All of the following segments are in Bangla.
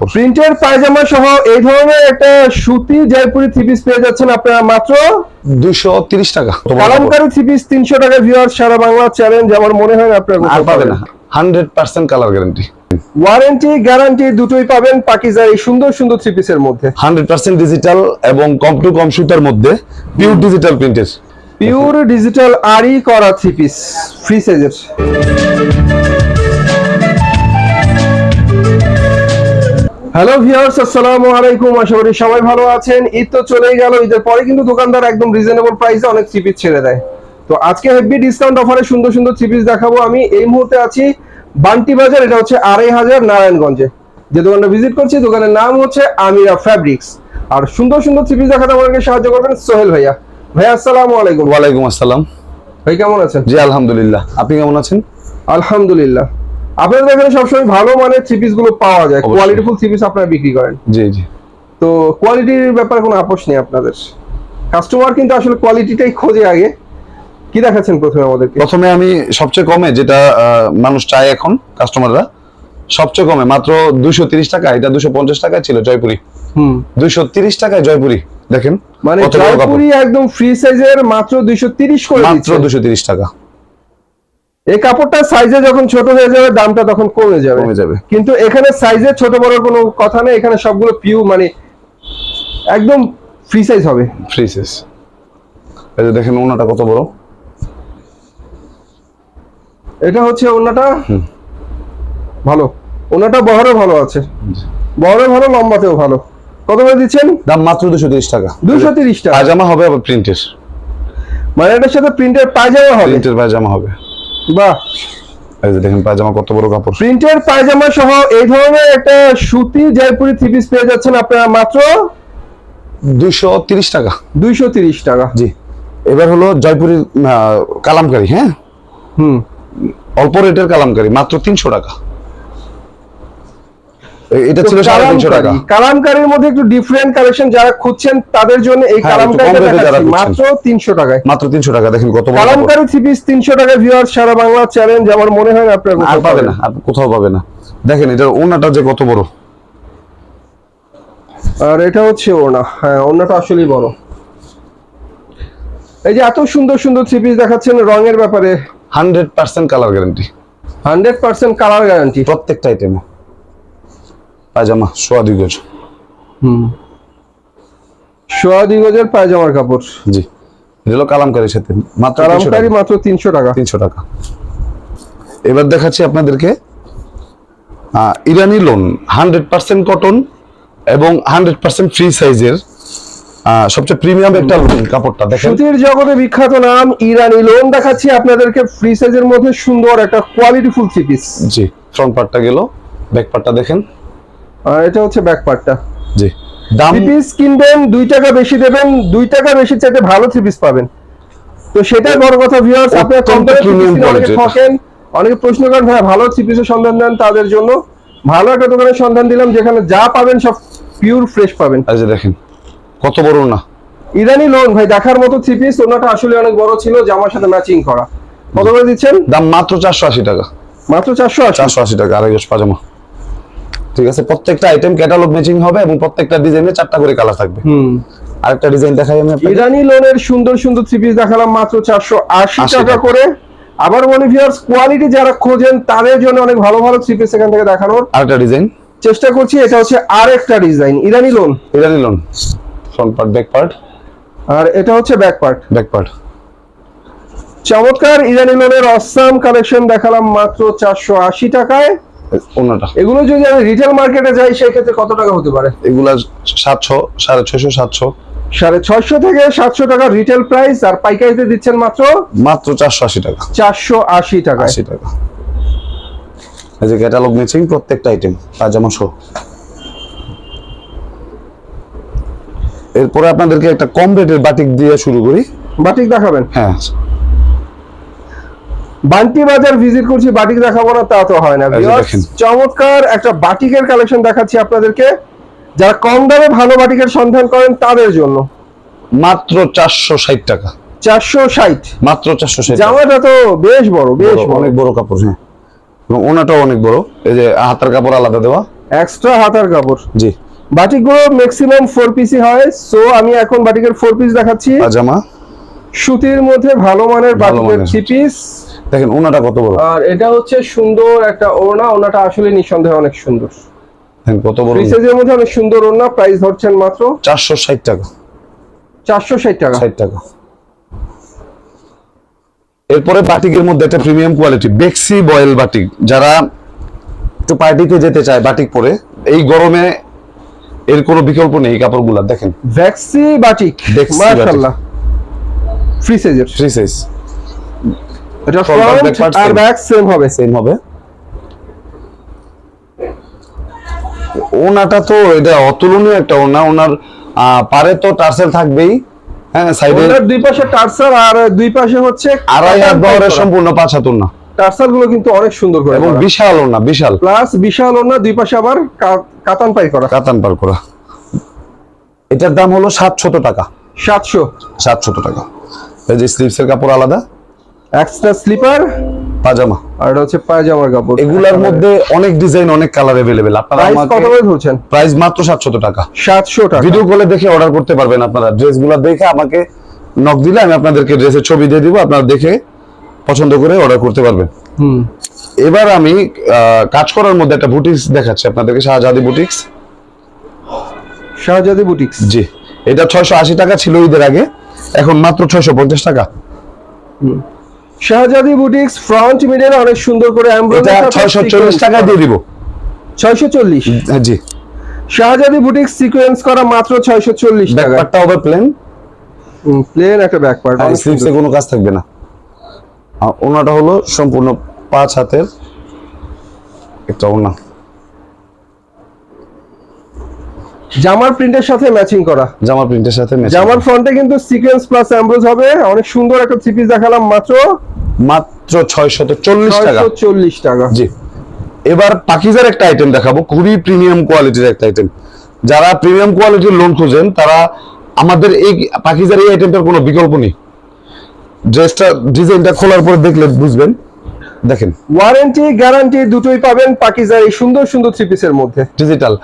কাপড়। প্রিন্টের পায়জামা সহ এই ধরনের একটা সুতি জয়পুরি থ্রি পিস পেয়ে যাচ্ছেন আপনারা মাত্র 230 টাকা। কালামকারী থ্রি পিস 300 টাকা। ভিউয়ার্স, সারা বাংলা চ্যালেঞ্জ, আমার মনে হয় না আপনারা আর পাবেন না। 100% কালার গ্যারান্টি, ওয়ারেন্টি গ্যারান্টি দুটোই পাবেন পাকিজার এই সুন্দর সুন্দর থ্রি পিসের মধ্যে। 100% ডিজিটাল এবং কম টু কম সুতার মধ্যে পিওর ডিজিটাল প্রিন্টের, পিওর ডিজিটাল আরি করা থ্রি পিস ফ্রি সাইজের। হ্যালো ভিউয়ার্স, আসসালামু আলাইকুম। আশা করি সবাই ভালো আছেন। ঈদ তো চলেই গেল, ঈদের পরে কিন্তু দোকানদার একদম রিজনেবল প্রাইসে অনেক থ্রি পিস ছেড়ে দেয়। তো আজকে হেভি ডিসকাউন্ট অফারে সুন্দর সুন্দর থ্রি পিস দেখাবো। আমি এই মুহূর্তে আছি বান্টি বাজার, এটা হচ্ছে 2500 নারায়ণগঞ্জে। যে দোকানটা ভিজিট করছি দোকানের নাম হচ্ছে আমিরা ফ্যাব্রিক্স। আর সুন্দর সুন্দর থ্রি পিস দেখাতে আমাদেরকে সাহায্য করবেন সোহেল ভাইয়া। ভাইয়া আসসালামু আলাইকুম। ওয়ালাইকুম আসসালাম। ভাই কেমন আছেন? জি আলহামদুলিল্লাহ, আপনি কেমন আছেন? আলহামদুলিল্লাহ। আপনাদের এখানে সবসময় ভালো মানের থ্রি পিস গুলো পাওয়া যায়, অবশ্যই। কোয়ালিটিফুল থ্রি পিস আপনারা বিক্রি করেন। জি জি। তো কোয়ালিটির ব্যাপারে কোনো আপোষ নেই আপনাদের। কাস্টমার কিন্তু আসলে কোয়ালিটিটাই খোঁজে আগে। কি দেখাচ্ছেন প্রথমে আমাদেরকে? প্রথমে আমি সবচেয়ে কমে যেটা মানুষ চায় এখন কাস্টমাররা, সবচেয়ে কমে মাত্র 230 টাকা, এটা 250 টাকায় ছিল জয়পুরি। 230 টাকায় জয়পুরি, দেখেন মানে কত বড় কাপড়। জয়পুরি একদম ফ্রি সাইজের মাত্র 230 করে মাত্র দিচ্ছে। 230 টাকা। এই কাপড়টা সাইজে যখন ছোট হয়ে যাবে দামটা তখন কমে যাবে। কিন্তু এখানে সাইজে ছোট বড় কোনো কথা নেই, এখানে সবগুলো পিওর মানে একদম ফ্রি সাইজ হবে। Free size. এই যে দেখেন ওনাটা কত বড়। এটা হচ্ছে ওন্নাটা ভালো, ওন্নাটা বহরে ভালো আছে, বহরে ভালো, লম্বাতেও ভালো। কত করে দিচ্ছেন? দাম মাত্র 230 টাকা। 230 টাকা। পায়জামা হবে আবার প্রিন্টের, মানে এটার সাথে প্রিন্টের পায়জামা হবে। প্রিন্টের পায়জামা হবে। বাহ, এই যে দেখেন পায়জামা কত বড় কাপড়। প্রিন্টের পায়জামা সহ এই ধরনের একটা সুতি জয়পুরি থ্রি পিস পেয়ে যাচ্ছেন আপনারা মাত্র 230 টাকা। 230 টাকা। জি। এবার হলো জয়পুরি কালামকারী, হ্যাঁ অল্প রেটের কালামকারী মাত্র 300 টাকা। এটা ছিল 350 টাকা। কালামকারীর মধ্যে একটু ডিফারেন্ট কালেকশন যারা খুঁজছেন তাদের জন্য এই কালামকারীটা দেখাচ্ছি মাত্র 300 টাকায়। মাত্র 300 টাকা, দেখেন কত বড় কালামকারী থ্রি পিস 300 টাকা। ভিউয়ার্স, সারা বাংলা চ্যালেঞ্জ, আমার মনে হয় না আপনারা আর পাবেন না, আর কোথাও পাবেন না। দেখেন এটার ওনাটা যে কত বড়। আর এটা হচ্ছে ওড়না। হ্যাঁ, ওড়নাটা আসলেই বড়। এই যে এত সুন্দর সুন্দর থ্রি পিস দেখাচ্ছেন, রঙের ব্যাপারে 100% কালার গ্যারান্টি, 100% কালার গ্যারান্টি প্রত্যেকটা আইটেমে। পায়জামা সোয়া 2 গজ। সোয়া 2 গজের পায়জামার কাপড়। জি। এটা হলো কালামকারীর সাথে মাত্র 300 কালামকারী টাকা। মাত্র 300 টাকা। 300 টাকা। এবার দেখাচ্ছি আপনাদেরকে ইরানি লোন 100% কটন এবং 100% ফ্রি সাইজের সবচেয়ে প্রিমিয়াম একটা লোন কাপড়টা দেখেন। সুতির জগতে বিখ্যাত নাম ইরানি লোন দেখাচ্ছি আপনাদেরকে ফ্রি সাইজের মধ্যে সুন্দর একটা কোয়ালিটিফুল থ্রি পিস। জি। ফ্রন্ট পার্টটা গেল, ব্যাক পার্টটা দেখেন। আর এটা হচ্ছে ব্যাক পার্টটা। জি। দাম থ্রি পিস কিনবেন 2 টাকা বেশি দেবেন, 2 টাকা বেশি চাইতে ভালো থ্রি পিস পাবেন। তো সেটাই বড় কথা। ভিউয়ার্স, আপনারা কম দামে প্রিমিয়াম কোয়ালিটি ঠকেন। অনেকে প্রশ্ন করেন ভাই ভালো থ্রি পিসের সন্ধান দেন, তাদের জন্য ভালো একটা দোকানের সন্ধান দিলাম যেখানে যা পাবেন সব পিওর ফ্রেশ পাবেন। এই যে দেখেন কত বড় না ইরানি লোন ভাই, দেখার মতো থ্রি পিস। ওনাটা আসলে অনেক বড় ছিল, জামার সাথে ম্যাচিং করা। কত করে দিচ্ছেন? দাম মাত্র 480 টাকা। মাত্র 480। 480 টাকা আড়াই গজ পাজামা। ঠিক আছে, প্রত্যেকটা আইটেম ক্যাটালগ ম্যাচিং হবে এবং প্রত্যেকটা ডিজাইনে 4টা করে কালার থাকবে। আরেকটা ডিজাইন দেখাই আমি আপনাকে। ইরানি লোনের সুন্দর সুন্দর থ্রি পিস দেখালাম মাত্র 480 টাকা করে। আবার বলি ভিউয়ার্স, কোয়ালিটি যারা খোঁজেন তাদের জন্য অনেক ভালো ভালো থ্রি পিস এখান থেকে দেখানোর আরেকটা ডিজাইন চেষ্টা করছি। এটা হচ্ছে আরেকটা ডিজাইন ইরানি লোন। ইরানি lawn front part, back part, আর এটা হচ্ছে ব্যাক পার্ট। Back part. চমৎকার ইরানি লোনের অসাম কালেকশন দেখালাম মাত্র 480 টাকায়। ওনাটা এগুলো যদি আমি রিটেল মার্কেটে যাই সেই ক্ষেত্রে কত টাকা হতে পারে? এগুলা 700, 650, 700, 650 থেকে 700 টাকা রিটেল প্রাইস। আর পাইকারিতে দিচ্ছেন মাত্র 480 টাকা। 480 টাকা। 80 টাকা। এই যে ক্যাটালগ ম্যাচিং প্রত্যেকটা আইটেম পাজামা সহ। এরপরে আপনাদেরকে একটা কম রেটের বাটিক দিয়ে শুরু করি। বাটিক দেখাবেন? হ্যাঁ। বান্টি বাজার ভিজিট করছি, বাটিক দেখাবো না তা তো হয় না। চমৎকার একটা বাটিকের কালেকশন দেখাচ্ছি আপনাদেরকে, যারা কম দামে ভালো বাটিকের সন্ধান করেন তাদের জন্য। মাত্র 460 টাকা। 460 মাত্র 460। জামাটা তো বেশ বড়, বেশ অনেক বড় কাপড়। হ্যাঁ, এবং ওনাটাও অনেক বড়। এই যে হাতার কাপড় আলাদা দেওয়া, এক্সট্রা হাতার কাপড়। জি, বাটিকগুলো ম্যাক্সিমাম 4 পিসই হয়, সো আমি এখন বাটিকের 4 পিস দেখাচ্ছি। পাজামা সুতির মধ্যে ভালো মানের বাটিকের মানের। 3 পিস। দেখেন ওনাটা কত বড়, আর এটা হচ্ছে সুন্দর একটা ওড়না, ওড়নাটা আসলে নিঃসন্দেহে অনেক সুন্দর। দেখেন কত বড়, ফ্রি সাইজের মধ্যে অনেক সুন্দর ওড়না। প্রাইস ধরছেন মাত্র 460 টাকা, 460 টাকা। 60 টাকা। এরপরে বাটিকের মধ্যে একটা প্রিমিয়াম কোয়ালিটি বেক্সি বয়েল বাটিক, যারা একটু পার্টিতে যেতে চায় বাটিক পরে, এই গরমে এর কোনো বিকল্প নেই। কাপড়গুলা দেখেন, ভ্যাক্সি বাটিক, ভ্যাক্সি মাশাআল্লাহ। ফ্রি সাইজের, ফ্রি সাইজ, এটা Front আর ফ্রন্ট back part আর same। ব্যাক সেম হবে। সেম হবে। ওনাটা তো এটা অতুলনীয় একটা ওনা, ওনার পারে তো টার্সেল থাকবেই, হ্যাঁ সাইডে ওনার দুই পাশে টার্সাল আর দুই পাশে হচ্ছে আড়াই হাত বহরের সম্পূর্ণ 5 হাত ওনা, টার্সাল গুলো কিন্তু অনেক সুন্দর করে এবং বিশাল ওনা, বিশাল প্লাস বিশাল ওনা, দুই পাশে আবার কাতান পাই করা। কাতান পার করা। এটার দাম হলো 700 টাকা, 700 টাকা। এই যে স্লিভসের কাপড় আলাদা, এক্সট্রা স্লিপার, পাজামা, আর এটা হচ্ছে পায়জামার কাপড়। এগুলার মধ্যে অনেক ডিজাইন, অনেক কালার अवेलेबल। আপনারা প্রাইস আমাকে কত করে ধরছেন? প্রাইস মাত্র 700 টাকা। 700 টাকা। ভিডিও কলে দেখে অর্ডার করতে পারবেন আপনারা। ড্রেসগুলো দেখে আমাকে নক দিলে আমি আপনাদেরকে ড্রেসের ছবি দিয়ে দিব, আপনারা দেখে পছন্দ করে অর্ডার করতে পারবেন। এবার আমি কাজ করার মধ্যে একটা বুটিক্স দেখাচ্ছি আপনাদেরকে, শাহজাদি বুটিক্স। শাহজাদি বুটিক্স, জি, এটা 680 টাকা ছিল ঈদের আগে, এখন মাত্র 650 টাকা। শাহজাদি বুটিক্স ফ্রন্ট মিডল অনেক সুন্দর করে এটা এমব্রয়ডারি 640 টাকা দিয়ে দিব। 640। জি, শাহজাদি বুটিক্স সিকোয়েন্স করা মাত্র 640 টাকা। ব্যাকপার্টটা হবে প্লেন, প্লেন একটা ব্যাক পার্ট, স্লিভসে কোনো কাজ থাকবে না। আর ওনাটা হলো সম্পূর্ণ 5 হাতের একটা ওনা, জামার প্রিন্টের সাথে ম্যাচিং করা। জামা প্রিন্টের সাথে ম্যাচ। জামার ফ্রন্টে কিন্তু সিকোয়েন্স প্লাস এমব্রোজ হবে। অনেক সুন্দর একটা থ্রি পিস দেখালাম মাত্র 640 টাকা। 640 টাকা। জি, এবার পাকিজার একটা আইটেম দেখাবো, খুবই প্রিমিয়াম কোয়ালিটির একটা আইটেম। যারা প্রিমিয়াম কোয়ালিটির লোন খুঁজেন তারা আমাদের এই পাকিজার এই আইটেমটার কোনো বিকল্প নেই। ড্রেসটা ডিজাইনটা খোলার পরে দেখলে বুঝবেন। দেখেন, ওয়ারেন্টি গ্যারান্টি দুটোই পাবেন পাকিজার এই সুন্দর সুন্দর থ্রি পিসের মধ্যে। ডিজিটাল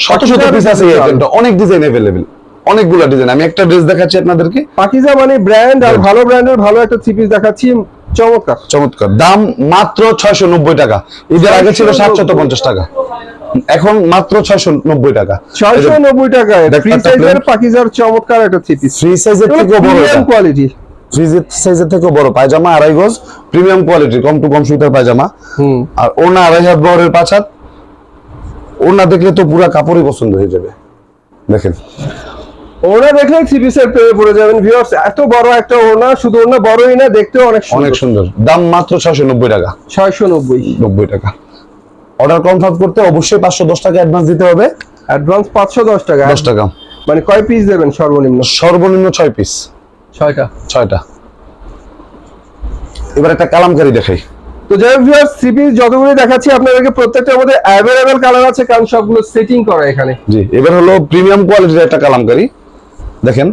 শত শত পিস আছে এই আইটেমটা, অনেক ডিজাইন अवेलेबल, অনেকগুলো ডিজাইন। আমি একটা ড্রেস দেখাচ্ছি আপনাদেরকে, পাকিজা মানে ব্র্যান্ড, আর ভালো ব্র্যান্ডের ভালো একটা থ্রি পিস দেখাচ্ছি, চমৎকার। চমৎকার। দাম মাত্র 690 টাকা। ঈদের আগে ছিল 750 টাকা, এখন মাত্র 690 টাকা। 690 টাকায় ফ্রি একটা সাইজের plain। পাকিজার চমৎকার একটা থ্রি পিস, ফ্রি সাইজের থেকেও বড় এটা, কোয়ালিটি। ফ্রি সাইজের থেকেও বড় পায়জামা, 2.5 গজ, প্রিমিয়াম কোয়ালিটি, কম টু কম সুতার পায়জামা। আর ওনা 2.5 হাত বহরের 5 হাত। ওনা দেখলে তো পুরো কাপড়ই পছন্দ হয়ে যাবে। দেখেন, ওনা দেখলেই থ্রি পিসের প্রেমে পড়ে যাবেন ভিউয়ার্স। এত বড় একটা ওনা, শুধু ওনা বড়ই না, দেখতেও অনেক অনেক সুন্দর। দাম মাত্র 690 টাকা, 690 টাকা। অর্ডার কনফার্ম করতে অবশ্যই 510 টাকা অ্যাডভান্স দিতে হবে। অ্যাডভান্স 510 টাকা। 10 টাকা। মানে কয় পিস দেবেন সর্বনিম্ন? সর্বনিম্ন 6 পিস, 6টা। এবার একটা কালামকারী দেখাই। তো যাই হোক ভিউয়ার্স, থ্রি পিস যতগুলো দেখাচ্ছি আপনাদেরকে প্রত্যেকটার মধ্যে অ্যাভেলেবেল কালার আছে, কারণ সবগুলো সেটিং করা এখানে। জি, এবার হলো প্রিমিয়াম কোয়ালিটির একটা কালামকারী। দেখেন,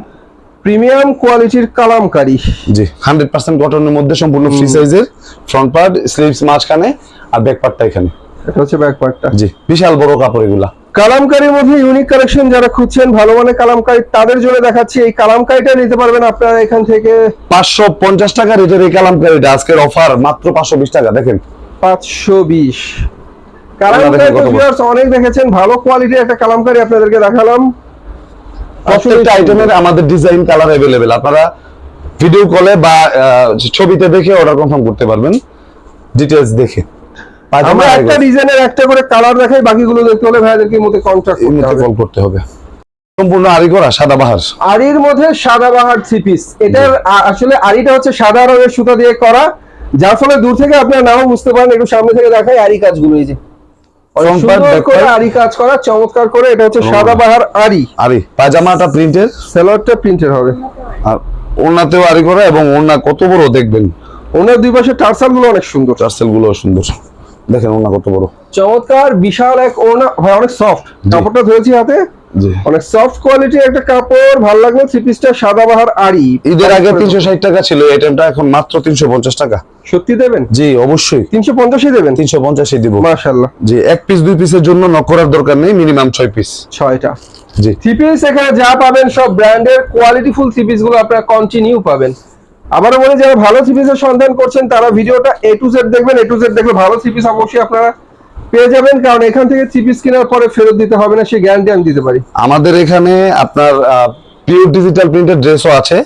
প্রিমিয়াম কোয়ালিটির কালামকারী। জি, 100% কটনের মধ্যে, সম্পূর্ণ ফ্রি সাইজের, ফ্রন্ট পার্ট, স্লিভস মাঝখানে, আর ব্যাক পার্টটা এখানে। এটা হচ্ছে ব্যাক পার্টটা। জি, বিশাল বড় কাপড় এগুলা। কালামকারীর মধ্যে ইউনিক কালেকশন যারা খুঁজছেন ভালো মানের কালামকারী, তাদের জন্য দেখাচ্ছি। এই কালামকারীটা নিতে পারবেন আপনারা এখান থেকে 550 টাকা রেটের এই কালামকারীটা আজকের অফার মাত্র 520 টাকা। দেখেন, 520। কালামকারী কত বড়। ভিউয়ার্স অনেক দেখেছেন, ভালো কোয়ালিটির একটা কালামকারী আপনাদেরকে দেখালাম। প্রত্যেকটা আইটেমের আমাদের ডিজাইন কালার अवेलेबल। আপনারা ভিডিও কলে বা ছবিতে দেখে অর্ডার কনফার্ম করতে পারবেন, ডিটেইলস দেখে। আমরা একটা ডিজাইনের একটা করে কালার দেখাই, বাকিগুলো দেখতে হলে ভাইদেরকে মধ্যে কন্টাক্ট করতে হবে। কল করতে হবে। সম্পূর্ণ আরি করা সাদাবাহার, আরির মধ্যে সাদাবাহার থ্রি পিস। এটার আসলে আরিটা হচ্ছে সাদা রঙের সুতা দিয়ে করা, যার ফলে দূর থেকে আপনারা নাও বুঝতে পারেন। একটু সামনে থেকে দেখাই আরি কাজগুলো, এই যে অনেক সুন্দর করে আরি কাজ করা, চমৎকার করে। এটা হচ্ছে সাদাবাহার আরি। আরি পায়জামাটা প্রিন্টের, সালোয়ারটা প্রিন্টের হবে, আর ওনাতেও আরি করা, এবং ওনা কত বড় দেখবেন। ওনার দুই পাশে টার্সাল গুলো অনেক সুন্দর, টার্সেল গুলো সুন্দর। দেখেন ওনা কত বড়, চমৎকার বিশাল এক ওনা। ভাই অনেক সফট, কাপড়টা ধরেছি হাতে, জি। অনেক সফট কোয়ালিটি একটা কাপড়, ভালো লাগলো। থ্রি পিসটা সাদাবাহার আড়ি। ঈদের আগে 360 টাকা ছিল, এই আইটেমটা এখন মাত্র 350 টাকা। সত্যি দেবেন? জি অবশ্যই 350-ই দেবেন? 350-ই দিব। মাশাআল্লাহ। জি, এক পিস দুই পিসের জন্য নক করার দরকার নেই, মিনিমাম 6 পিস। 6টা জি। থ্রি পিস এখানে যা পাবেন সব ব্র্যান্ডের কোয়ালিটিফুল থ্রি পিস গুলো আপনারা কন্টিনিউ পাবেন। আবারও বলি, যারা ভালো থ্রি পিসের সন্ধান করছেন তারা ভিডিওটা এ টু জেড দেখবেন। এ টু জেড দেখলে ভালো থ্রি পিস অবশ্যই আপনারা পেয়ে যাবেন, কারণ এখান থেকে থ্রি পিস কেনার পরে ফেরত দিতে হবে না, সেই গ্যারান্টি আমি দিতে পারি। আমাদের এখানে আপনার পিওর ডিজিটাল প্রিন্টেড ড্রেসও আছে।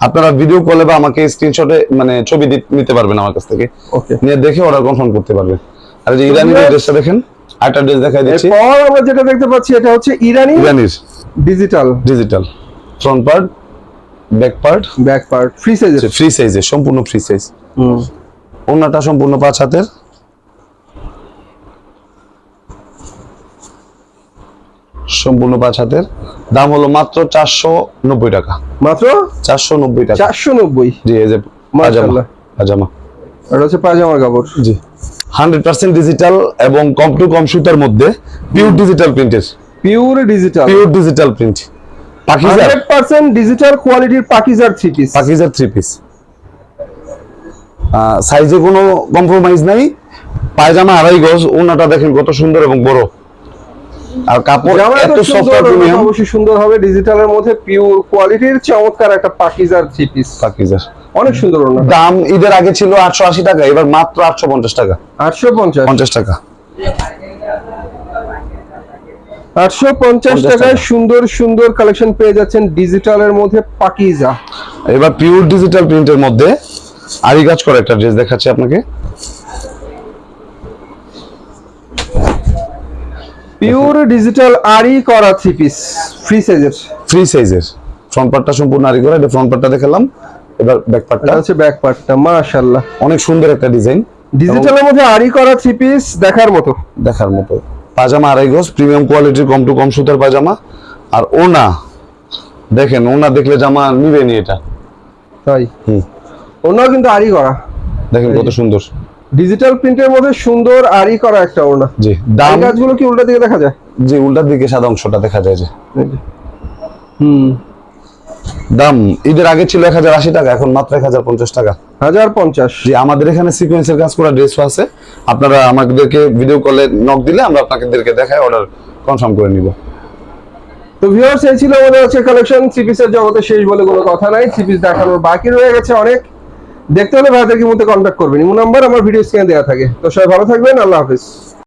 আপনারা ভিডিও কলে বা আমাকে স্ক্রিনশটে মানে ছবি নিতে পারবেন আমার কাছ থেকে, ওকে, নিয়ে দেখে অর্ডার কনফার্ম করতে পারবেন। আর যে ইরানি ড্রেসটা দেখেন, আরেকটা ড্রেস দেখাই দিচ্ছি। এরপর আমরা যেটা দেখতে পাচ্ছি এটা হচ্ছে ইরানির digital front part, back part free সাইজে, সম্পূর্ণ ফ্রি সাইজ। ওন্নাটা সম্পূর্ণ 5 হাতের, সম্পূর্ণ 5 হাতের। দাম হলো মাত্র 490 টাকা। মাত্র 490 টাকা। 490? জি, এই যে মাশাআল্লাহ, পাজামা। এটা হচ্ছে পাজামার কাপড়। জি, 100% ডিজিটাল এবং কম টু কম সুতার মধ্যে পিওর ডিজিটাল প্রিন্টের। পিওর ডিজিটাল প্রিন্ট, 100% ডিজিটাল কোয়ালিটির পাকিজার থ্রি পিস। সাইজে কোনো কম্প্রোমাইজ নাই। পায়জামা 2.5 গজ, ওন্নাটা দেখেন কত সুন্দর এবং বড়। আর কাপড় এত সফট আর প্রিমিয়াম, অবশ্যই সুন্দর হবে। ডিজিটালের মধ্যে পিওর কোয়ালিটির চমৎকার একটা পাকিজার থ্রি পিস, অনেক সুন্দর। দাম ঈদের আগে ছিল 880 টাকা, এবার মাত্র 850 টাকা। 850 টাকা। 850 টাকায় সুন্দর সুন্দর কালেকশন পেয়ে যাচ্ছেন ডিজিটালের মধ্যে পাকিজা। এবার পিওর ডিজিটাল প্রিন্টের মধ্যে আরি কাজ করা একটা ড্রেস দেখাচ্ছি আপনাকে। পিওর ডিজিটাল আরি করা থ্রি পিস, ফ্রি সাইজের। ফ্রন্ট পার্টটা সম্পূর্ণ আরি করা, এটা ফ্রন্ট পার্টটা দেখালাম। এবার ব্যাক পার্টটা হচ্ছে ব্যাক পার্টটা। মাশাআল্লাহ, অনেক সুন্দর একটা ডিজাইন। ডিজিটালের মধ্যে আরি করা থ্রি পিস দেখার মতো। পাজামা 2.5 গজ, প্রিমিয়াম কোয়ালিটির কম টু কম সুতার পাজামা। আর ওনা দেখেন, ওনা দেখলে জামা নিবেনি এটা। তাই ওনাও কিন্তু আরি করা, দেখেন কত সুন্দর ডিজিটাল প্রিন্টের মধ্যে সুন্দর আরি করা একটা ওনা। জি, দাম কাজগুলো কি উল্টা দিকে দেখা যায়? জি, উল্টার দিকে সাদা অংশটা দেখা যায়। যে দাম ঈদের আগে ছিল 1080 টাকা, এখন মাত্র 1050 টাকা। 1050? জি, আমাদের এখানে সিকোয়েন্সের কাজ করা ড্রেসও আছে। আপনারা আমাদেরকে ভিডিও কলে নক দিলে আমরা আপনাদেরকে দেখাই, অর্ডার কনফার্ম করে নিব। তো ভিউয়ার্স, এই ছিল আমাদের হচ্ছে কালেকশন। থ্রি পিসের জগতে শেষ বলে কোনো কথা নাই, থ্রি পিস দেখানোর বাকি রয়ে গেছে অনেক। দেখতে হলে ভাইদেরকে মধ্যে কন্ট্যাক্ট করবেন, ইমো নাম্বার আমার ভিডিও স্ক্রিনে দেওয়া থাকে। তো সবাই ভালো থাকবেন, আল্লাহ হাফেজ।